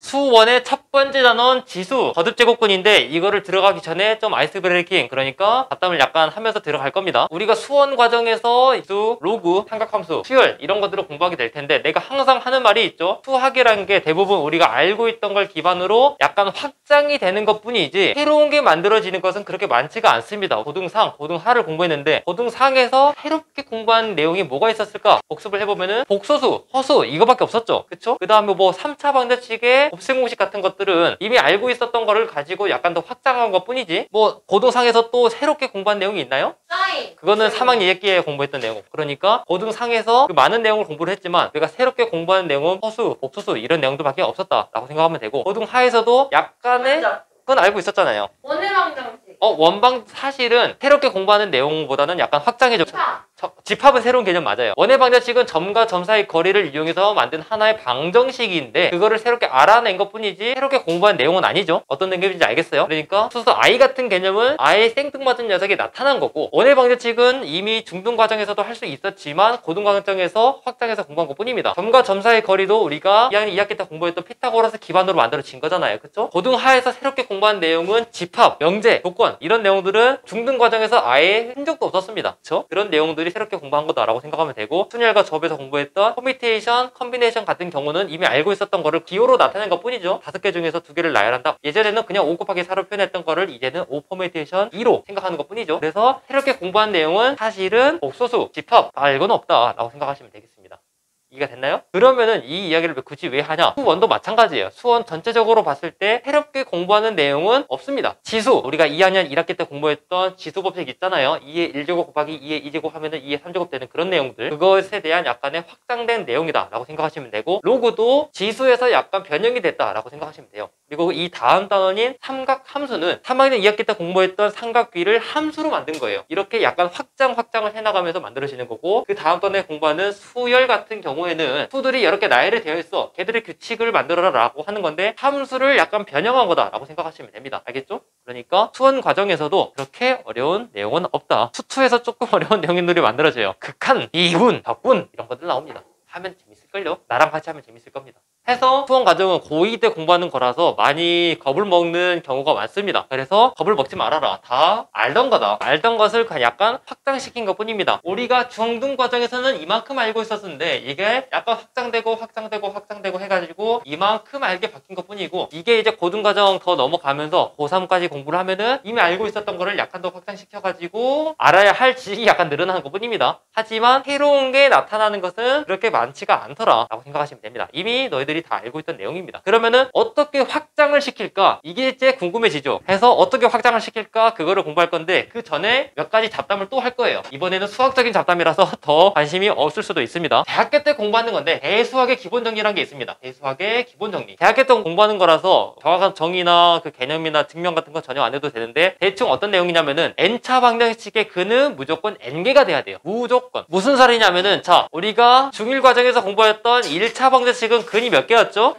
수원의 첫 번째 단원 지수 거듭 제곱근인데 이거를 들어가기 전에 좀 아이스 브레이킹, 그러니까 잡담을 약간 하면서 들어갈 겁니다. 우리가 수원 과정에서 수, 로그, 삼각함수, 수열 이런 것들을 공부하게 될 텐데 내가 항상 하는 말이 있죠. 수학이라는 게 대부분 우리가 알고 있던 걸 기반으로 약간 확장이 되는 것 뿐이지 새로운 게 만들어지는 것은 그렇게 많지가 않습니다. 고등상, 고등하를 공부했는데 고등상에서 새롭게 공부한 내용이 뭐가 있었을까? 복습을 해보면은 복소수, 허수 이거밖에 없었죠. 그쵸? 그 다음에 뭐 3차 방정식의 곱셈 공식 같은 것들은 이미 알고 있었던 거를 가지고 약간 더 확장한 것 뿐이지 뭐 고등상에서 또 새롭게 공부한 내용이 있나요? 사인. 그거는 3학년 2학기에 공부했던 내용. 그러니까 고등상에서 그 많은 내용을 공부를 했지만 우리가 새롭게 공부하는 내용은 허수, 복소수 이런 내용들밖에 없었다라고 생각하면 되고 원고등하에서도 약간의 그건 알고 있었잖아요. 원해방정식. 원방 사실은 새롭게 공부하는 내용보다는 약간 확장해줘. 집합은 새로운 개념 맞아요. 원의 방정식은 점과 점 사이 거리를 이용해서 만든 하나의 방정식인데 그거를 새롭게 알아낸 것 뿐이지 새롭게 공부한 내용은 아니죠. 어떤 개념인지 알겠어요? 그러니까 수수 I 같은 개념은 아예 생뚱맞은 녀석이 나타난 거고 원의 방정식은 이미 중등 과정에서도 할 수 있었지만 고등 과정에서 확장해서 공부한 것 뿐입니다. 점과 점 사이 거리도 우리가 2학년 2학기 때 공부했던 피타고라스 기반으로 만들어진 거잖아요. 그쵸? 고등하에서 새롭게 공부한 내용은 집합, 명제, 조건 이런 내용들은 중등 과정에서 아예 흔적도 없었습니다. 그쵸? 그런 내용들이 새롭게 공부한 거다라고 생각하면 되고 순열과 접에서 공부했던 퍼미테이션, 컨비네이션 같은 경우는 이미 알고 있었던 거를 기호로 나타낸 것 뿐이죠. 5개 중에서 2개를 나열한다. 예전에는 그냥 5 곱하기 4로 표현했던 거를 이제는 5 퍼미테이션 2로 생각하는 것 뿐이죠. 그래서 새롭게 공부한 내용은 사실은 복소수, 집합 알고는 없다라고 생각하시면 되겠습니다. 이해가 됐나요? 그러면은 이 이야기를 굳이 왜 하냐? 수원도 마찬가지예요. 수원 전체적으로 봤을 때 새롭게 공부하는 내용은 없습니다. 지수, 우리가 2학년 1학기 때 공부했던 지수 법칙 있잖아요. 2의 1제곱 곱하기 2의 2제곱 하면은 2의 3제곱 되는 그런 내용들. 그것에 대한 약간의 확장된 내용이다 라고 생각하시면 되고 로그도 지수에서 약간 변형이 됐다 라고 생각하시면 돼요. 그리고 이 다음 단원인 삼각함수는 3학년 2학기 때 공부했던 삼각비를 함수로 만든 거예요. 이렇게 약간 확장을 해나가면서 만들어지는 거고 그 다음 단원에 공부하는 수열 같은 경우에는 수들이 여러 개 나열이 되어 있어. 걔들의 규칙을 만들어라 라고 하는 건데 함수를 약간 변형한 거다 라고 생각하시면 됩니다. 알겠죠? 그러니까 수원 과정에서도 그렇게 어려운 내용은 없다. 수투에서 조금 어려운 내용들이 만들어져요. 극한, 이군, 적군 이런 것들 나옵니다. 하면 재밌을걸요? 나랑 같이 하면 재밌을 겁니다. 해서 수원 과정은 고2 때 공부하는 거라서 많이 겁을 먹는 경우가 많습니다. 그래서 겁을 먹지 말아라. 다 알던 거다. 알던 것을 약간 확장시킨 것 뿐입니다. 우리가 중등 과정에서는 이만큼 알고 있었는데 이게 약간 확장되고 해가지고 이만큼 알게 바뀐 것 뿐이고 이게 이제 고등 과정 더 넘어가면서 고3까지 공부를 하면은 이미 알고 있었던 거를 약간 더 확장시켜가지고 알아야 할 지식이 약간 늘어나는 것 뿐입니다. 하지만 새로운 게 나타나는 것은 그렇게 많지가 않더라 라고 생각하시면 됩니다. 이미 너희들이 다 알고 있던 내용입니다. 그러면은 어떻게 확장을 시킬까? 이게 이제 궁금해지죠. 해서 어떻게 확장을 시킬까? 그거를 공부할 건데 그 전에 몇 가지 잡담을 또 할 거예요. 이번에는 수학적인 잡담이라서 더 관심이 없을 수도 있습니다. 대학교 때 공부하는 건데 대수학의 기본 정리라는 게 있습니다. 대수학의 기본 정리. 대학교 때 공부하는 거라서 정확한 정의나 그 개념이나 증명 같은 건 전혀 안 해도 되는데 대충 어떤 내용이냐면은 n차 방정식의 근은 무조건 n개가 돼야 돼요. 무조건. 무슨 소리냐면은 자 우리가 중1 과정에서 공부했던 1차 방정식은 근이 몇 개였죠?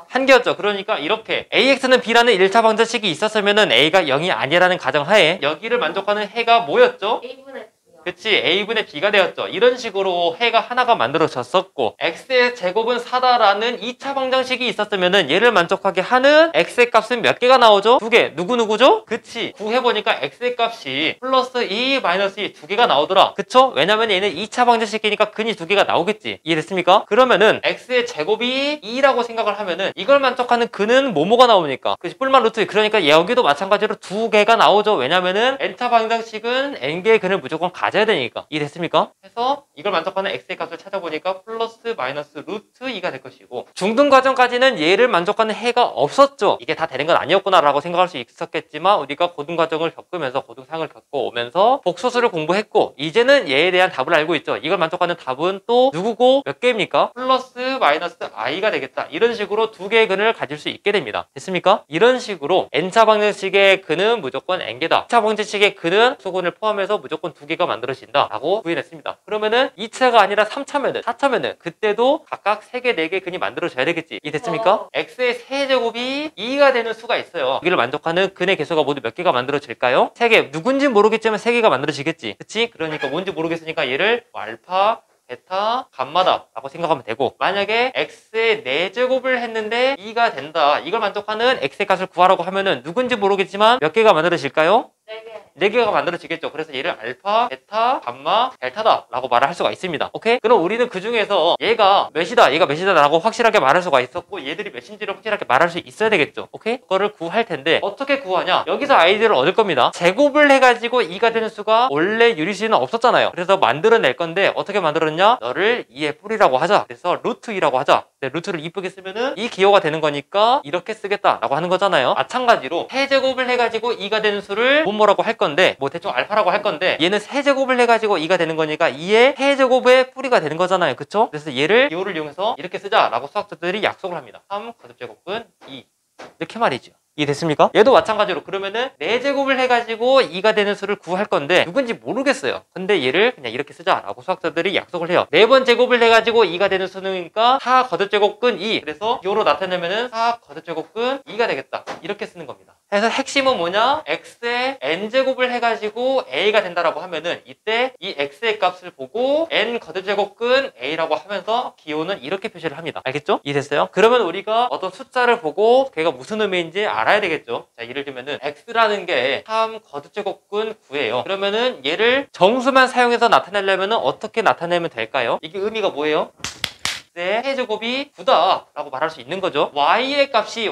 한 개였죠. 그러니까 이렇게 AX는 B라는 1차 방정식이 있었으면은 A가 0이 아니라는 가정하에 여기를 만족하는 해가 뭐였죠? A분의 B요. 그치, A분의 B가 되었죠. 이런 식으로 해가 하나가 만들어졌었고 X의 제곱은 4다라는 2차 방정식이 있었으면은 얘를 만족하게 하는 X의 값은 몇 개가 나오죠? 2개. 누구죠? 그치. 구해보니까 X의 값이 플러스 2, 마이너스 2 2개가 나오더라. 그쵸? 왜냐면 얘는 2차 방정식이니까 근이 2개가 나오겠지. 이해됐습니까? 그러면은 X의 제곱이 2라고 생각을 하면은 이걸 만족하는 근은 뭐뭐가 나오니까 그치, 뿔만 루트. 그러니까 여기도 마찬가지로 2개가 나오죠. 왜냐면은 n차 방정식은 n개의 근을 무조건 가져야 되니까. 이해됐습니까? 그래서 이걸 만족하는 x의 값을 찾아보니까 플러스 마이너스 루트 2가 될 것이고 중등 과정까지는 얘를 만족하는 해가 없었죠. 이게 다 되는 건 아니었구나 라고 생각할 수 있었겠지만 우리가 고등 과정을 겪으면서 고등상을 겪고 오면서 복소수를 공부했고 이제는 얘에 대한 답을 알고 있죠. 이걸 만족하는 답은 또 누구고 몇 개입니까? 플러스 마이너스 i가 되겠다. 이런 식으로 2개의 근을 가질 수 있게 됩니다. 됐습니까? 이런 식으로 n차 방정식의 근은 무조건 n개다. 2차 방정식의 근은 수근을 포함해서 무조건 2개가 만들어진다 라고 부인했습니다. 그러면은 2차가 아니라 3차면은 4차면은 그때도 각각 3개, 4개 근이 만들어져야 되겠지. 이해됐습니까? x의 세제곱이 2가 되는 수가 있어요. 여기를 만족하는 근의 개수가 모두 몇 개가 만들어질까요? 3개. 누군지 모르겠지만 3개가 만들어지겠지. 그치? 그러니까 뭔지 모르겠으니까 얘를 알파, 베타 감마다 라고 생각하면 되고, 만약에 x의 4제곱을 했는데 2가 된다, 이걸 만족하는 x의 값을 구하라고 하면은 누군지 모르겠지만 몇 개가 만들어질까요? 4개가 만들어지겠죠. 그래서 얘를 알파, 베타, 감마, 델타다 라고 말을 할 수가 있습니다. 오케이? 그럼 우리는 그 중에서 얘가 몇이다 라고 확실하게 말할 수가 있었고, 얘들이 몇인지를 확실하게 말할 수 있어야 되겠죠. 오케이? 그거를 구할 텐데 어떻게 구하냐? 여기서 아이디어를 얻을 겁니다. 제곱을 해가지고 2가 되는 수가 원래 유리수는 없었잖아요. 그래서 만들어낼 건데 어떻게 만들었냐? 너를 2의 뿌리라고 하자. 그래서 루트 2라고 하자. 루트를 이쁘게 쓰면은 이 기호가 되는 거니까 이렇게 쓰겠다 라고 하는 거잖아요. 마찬가지로 세제곱을 해가지고 2가 되는 수를 뭐라고 할 건데, 뭐 대충 알파라고 할 건데, 얘는 세제곱을 해가지고 2가 되는 거니까 2의 세제곱의 뿌리가 되는 거잖아요. 그쵸? 그래서 얘를 기호를 이용해서 이렇게 쓰자 라고 수학자들이 약속을 합니다. 3 거듭제곱근 2 이렇게 말이죠. 이해됐습니까? 얘도 마찬가지로 그러면은 4제곱을 해가지고 2가 되는 수를 구할 건데 누군지 모르겠어요. 근데 얘를 그냥 이렇게 쓰자라고 수학자들이 약속을 해요. 4번 제곱을 해가지고 2가 되는 수니까 4 거듭제곱근 2. 그래서 기호로 나타내면은 4 거듭제곱근 2가 되겠다. 이렇게 쓰는 겁니다. 그래서 핵심은 뭐냐? x의 n제곱을 해가지고 a가 된다라고 하면은 이때 이 x의 값을 보고 n 거듭제곱근 a라고 하면서 기호는 이렇게 표시를 합니다. 알겠죠? 이해됐어요? 그러면 우리가 어떤 숫자를 보고 걔가 무슨 의미인지 알아야 되겠죠. 자, 예를 들면은 x라는 게 3 거듭제곱근 9예요. 그러면은 얘를 정수만 사용해서 나타내려면은 어떻게 나타내면 될까요? 이게 의미가 뭐예요? 세제곱이 9다 라고 말할 수 있는 거죠. y의 값이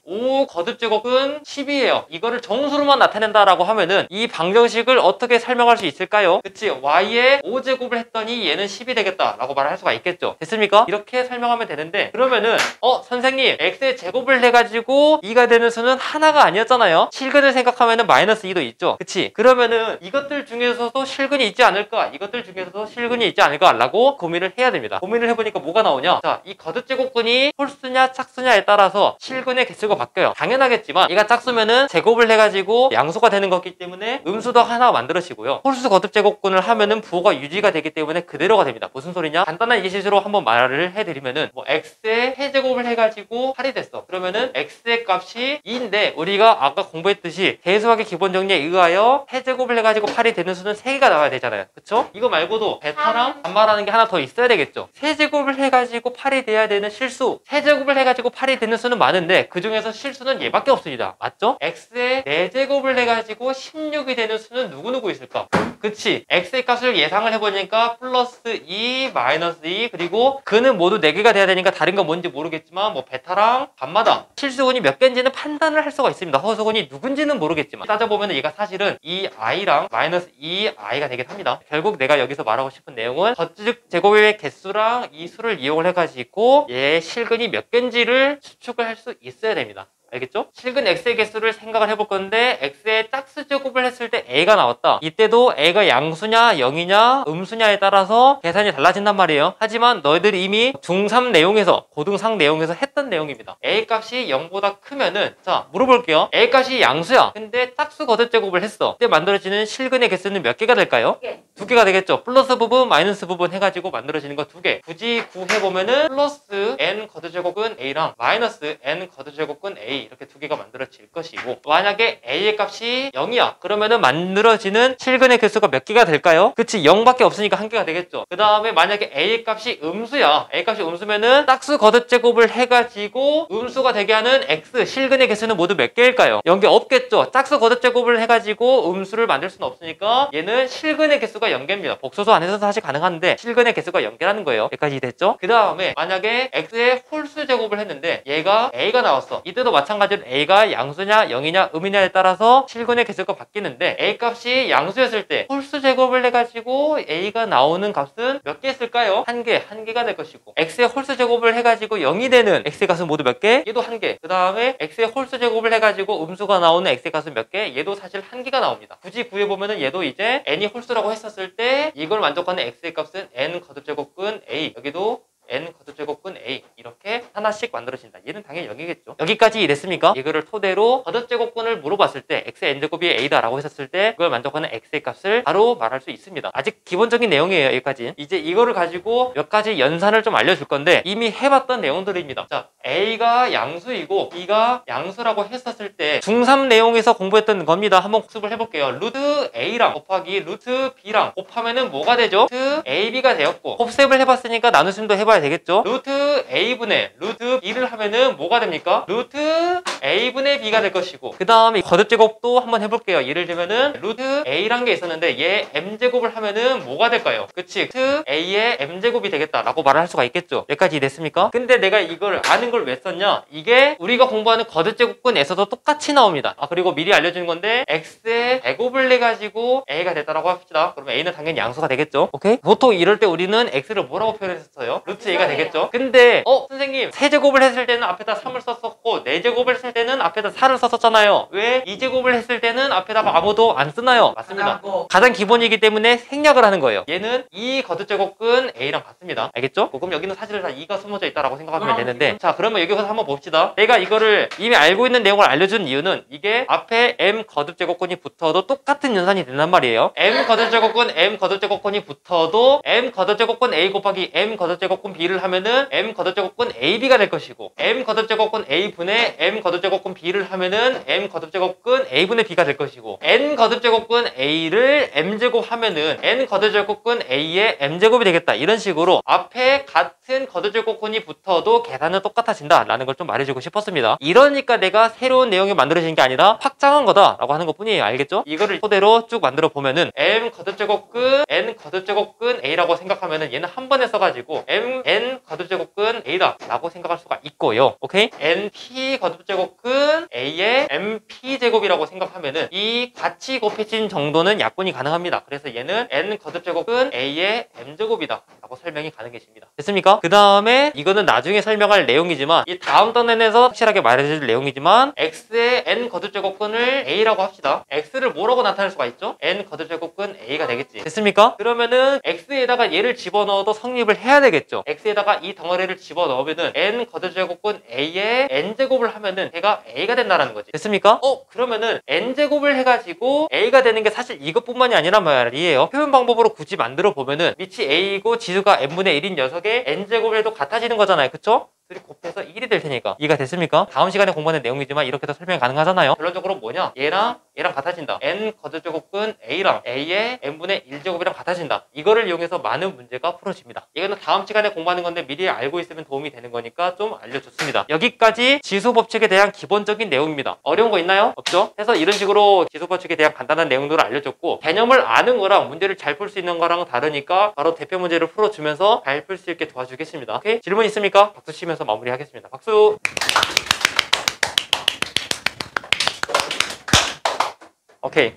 5 거듭제곱은 10이에요. 이거를 정수로만 나타낸다 라고 하면은 이 방정식을 어떻게 설명할 수 있을까요? 그치, y의 5제곱을 했더니 얘는 10이 되겠다 라고 말할 수가 있겠죠. 됐습니까? 이렇게 설명하면 되는데, 그러면은 선생님 x의 제곱을 해가지고 2가 되는 수는 하나가 아니었잖아요. 실근을 생각하면은 마이너스 2도 있죠. 그치? 그러면은 이것들 중에서도 실근이 있지 않을까, 이것들 중에서도 실근이 있지 않을까 라고 고민을 해야 됩니다. 고민을 해보니까 뭐가 나오냐? 자, 이 거듭제곱근이 홀수냐 짝수냐에 따라서 실근의 개수가 바뀌어요. 당연하겠지만 얘가 짝수면은 제곱을 해가지고 양수가 되는 거기 때문에 음수도 하나 만들어지고요. 홀수 거듭제곱근을 하면은 부호가 유지가 되기 때문에 그대로가 됩니다. 무슨 소리냐? 간단한 예시로 한번 말을 해드리면은 뭐 x의 세제곱을 해가지고 8이 됐어. 그러면은 x의 값이 2인데 우리가 아까 공부했듯이 대수학의 기본 정리에 의하여 세제곱을 해가지고 8이 되는 수는 3개가 나와야 되잖아요. 그쵸? 이거 말고도 베타랑 감마라는 게 하나 더 있어야 되겠죠. 세제곱을 해가지고 8이 돼야 되는 실수, 세제곱을 해가지고 8이 되는 수는 많은데 그 중에서 실수는 얘밖에 없습니다. 맞죠? x의 4제곱을 해가지고 16이 되는 수는 누구누구 있을까? 그치? x의 값을 예상을 해보니까 플러스 2, 마이너스 2, 그리고 그는 모두 4개가 돼야 되니까 다른 건 뭔지 모르겠지만 뭐 베타랑 감마다 실수근이 몇 개인지는 판단을 할 수가 있습니다. 허수근이 누군지는 모르겠지만 따져보면 얘가 사실은 이 i랑 마이너스 2i가 되긴 합니다. 결국 내가 여기서 말하고 싶은 내용은 거듭 제곱의 개수랑 이 수를 이용을 해가지고 얘의 실근이 몇 개인지를 추측을 할 수 있어야 됩니다. 알겠죠? 실근 x의 개수를 생각을 해볼 건데 x의 짝수 제곱을 했을 때 a가 나왔다. 이때도 a가 양수냐 0이냐 음수냐에 따라서 계산이 달라진단 말이에요. 하지만 너희들이 이미 중3 내용에서 고등3 내용에서 했던 내용입니다. a 값이 0보다 크면은 자 물어볼게요. a 값이 양수야. 근데 짝수 거듭 제곱을 했어. 그때 만들어지는 실근의 개수는 몇 개가 될까요? 2개가 되겠죠. 플러스 부분 마이너스 부분 해가지고 만들어지는 거 2개. 굳이 구해보면은 플러스 n 거듭 제곱은 a랑 마이너스 n 거듭 제곱은 a 이렇게 2개가 만들어질 것이고, 만약에 a의 값이 0이야 그러면은 만들어지는 실근의 개수가 몇 개가 될까요? 그치, 0밖에 없으니까 1개가 되겠죠. 그 다음에 만약에 a의 값이 음수야, a 값이 음수면은 짝수 거듭 제곱을 해가지고 음수가 되게 하는 x 실근의 개수는 모두 몇 개일까요? 0개 없겠죠. 짝수 거듭 제곱을 해가지고 음수를 만들 수는 없으니까 얘는 실근의 개수가 0개입니다. 복소수 안에서 사실 가능한데 실근의 개수가 0개라는 거예요. 여기까지 됐죠? 그 다음에 만약에 x의 홀수 제곱을 했는데 얘가 a가 나왔어. 이때도 마찬가지로 a가 양수냐 0이냐 음이냐에 따라서 실근의 개수가 바뀌는데 a 값이 양수였을 때 홀수 제곱을 해가지고 a가 나오는 값은 몇 개 있을까요? 1개가 될 것이고, x의 홀수 제곱을 해가지고 0이 되는 x의 값은 모두 몇 개? 얘도 1개. 그 다음에 x의 홀수 제곱을 해가지고 음수가 나오는 x의 값은 몇 개? 얘도 사실 1개가 나옵니다. 굳이 구해보면은 얘도 이제 n이 홀수라고 했었을 때 이걸 만족하는 x의 값은 n 거듭제곱근 a, 여기도 n 거듭제곱근 a 이렇게 하나씩 만들어진다. 얘는 당연히 여기겠죠. 여기까지 이랬습니까? 이거를 토대로 거듭제곱근을 물어봤을 때 x의 n제곱이 a다 라고 했었을 때 그걸 만족하는 x의 값을 바로 말할 수 있습니다. 아직 기본적인 내용이에요. 여기까지. 이제 이거를 가지고 몇 가지 연산을 좀 알려줄 건데 이미 해봤던 내용들입니다. 자, a가 양수이고 b가 양수라고 했었을 때 중3 내용에서 공부했던 겁니다. 한번 복습을 해볼게요. 루트 a랑 곱하기 루트 b랑 곱하면은 뭐가 되죠? 루트 ab가 되었고 곱셈을 해봤으니까 나누심도 해봐야 되겠죠? 루트 a분의 루트 b를 하면은 뭐가 됩니까? 루트 a분의 b가 될 것이고 그 다음에 거듭제곱도 한번 해볼게요. 예를 들면은 루트 a란 게 있었는데 얘 m제곱을 하면은 뭐가 될까요? 그치? 루트 a의 m제곱이 되겠다 라고 말을 할 수가 있겠죠? 여기까지 됐습니까? 근데 내가 이걸 아는 걸 왜 썼냐? 이게 우리가 공부하는 거듭제곱근에서도 똑같이 나옵니다. 그리고 미리 알려주는 건데 x의 제곱을 내가지고 a가 됐다라고 합시다. 그러면 a는 당연히 양수가 되겠죠? 오케이? 보통 이럴 때 우리는 x를 뭐라고 표현했었어요? 루트 a가 되겠죠? 근데 선생님 세제곱을 했을 때는 앞에다 3을 썼었고 4제곱을 했을 때는 앞에다 4를 썼었잖아요. 왜 2제곱을 했을 때는 앞에다가 아무도 안 쓰나요? 맞습니다. 가장 기본이기 때문에 생략을 하는 거예요. 얘는 이 거듭제곱근 a랑 같습니다. 알겠죠? 그럼 여기는 사실 다 2가 숨어져 있다라고 생각하면 되는데 자 그러면 여기서 한번 봅시다. 내가 이거를 이미 알고 있는 내용을 알려준 이유는 이게 앞에 m 거듭제곱근이 붙어도 똑같은 연산이 된단 말이에요. m 거듭제곱근이 붙어도 m 거듭제곱근 a 곱하기 m 거듭제곱근 b를 하면은 m 거듭제곱근 ab가 될 것이고 m 거듭제곱근 a분의 m 거듭제곱근 b를 하면은 m 거듭제곱근 a분의 b가 될 것이고 n 거듭제곱근 a를 m제곱 하면은 n 거듭제곱근 a의 m제곱이 되겠다. 이런 식으로 앞에 같은 거듭제곱근이 붙어도 계산은 똑같아진다 라는 걸 좀 말해주고 싶었습니다. 이러니까 내가 새로운 내용이 만들어진 게 아니라 확장한 거다 라고 하는 것 뿐이에요. 알겠죠? 이거를 토대로 쭉 만들어 보면은 m 거듭제곱근 n 거듭제곱근 a라고 생각하면은 얘는 한 번에 써가지고 n 거듭제곱근 a다 라고 생각할 수가 있고요. 오케이? np 거듭제곱근 a의 mp제곱이라고 생각하면은 이 같이 곱해진 정도는 약분이 가능합니다. 그래서 얘는 n 거듭제곱근 a의 m제곱이다 라고 설명이 가능해집니다. 됐습니까? 그 다음에 이거는 나중에 설명할 내용이지만 이 다음 단원에서 확실하게 말해줄 내용이지만 x의 n 거듭제곱근을 a라고 합시다. x를 뭐라고 나타낼 수가 있죠? n 거듭제곱근 a가 되겠지. 됐습니까? 그러면은 x에다가 얘를 집어넣어도 성립을 해야 되겠죠. x에다가 이 덩어리를 집어넣으면은 n 거듭제곱근 a의 n제곱을 하면은 걔가 a가 된다는 거지. 됐습니까? 그러면은 n제곱을 해가지고 a가 되는 게 사실 이것뿐만이 아니란 말이에요. 표현 방법으로 굳이 만들어 보면은 밑이 a이고 지수가 n분의 1인 녀석의 n제곱을 해도 같아지는 거잖아요. 그쵸? 둘이 곱해서 1이 될 테니까. 이해가 됐습니까? 다음 시간에 공부하는 내용이지만 이렇게도 설명이 가능하잖아요. 결론적으로 뭐냐? 얘랑 같아진다. n 거듭제곱근 a랑 a의 n분의 1제곱이랑 같아진다. 이거를 이용해서 많은 문제가 풀어집니다. 이거는 다음 시간에 공부하는 건데 미리 알고 있으면 도움이 되는 거니까 좀 알려줬습니다. 여기까지 지수법칙에 대한 기본적인 내용입니다. 어려운 거 있나요? 없죠? 해서 이런 식으로 지수법칙에 대한 간단한 내용들을 알려줬고 개념을 아는 거랑 문제를 잘 풀 수 있는 거랑 다르니까 바로 대표 문제를 풀어주면서 잘 풀 수 있게 도와주겠습니다. 오케이? 질문 있습니까? 박수 치면서 마무리하겠습니다. 박수! 오케이.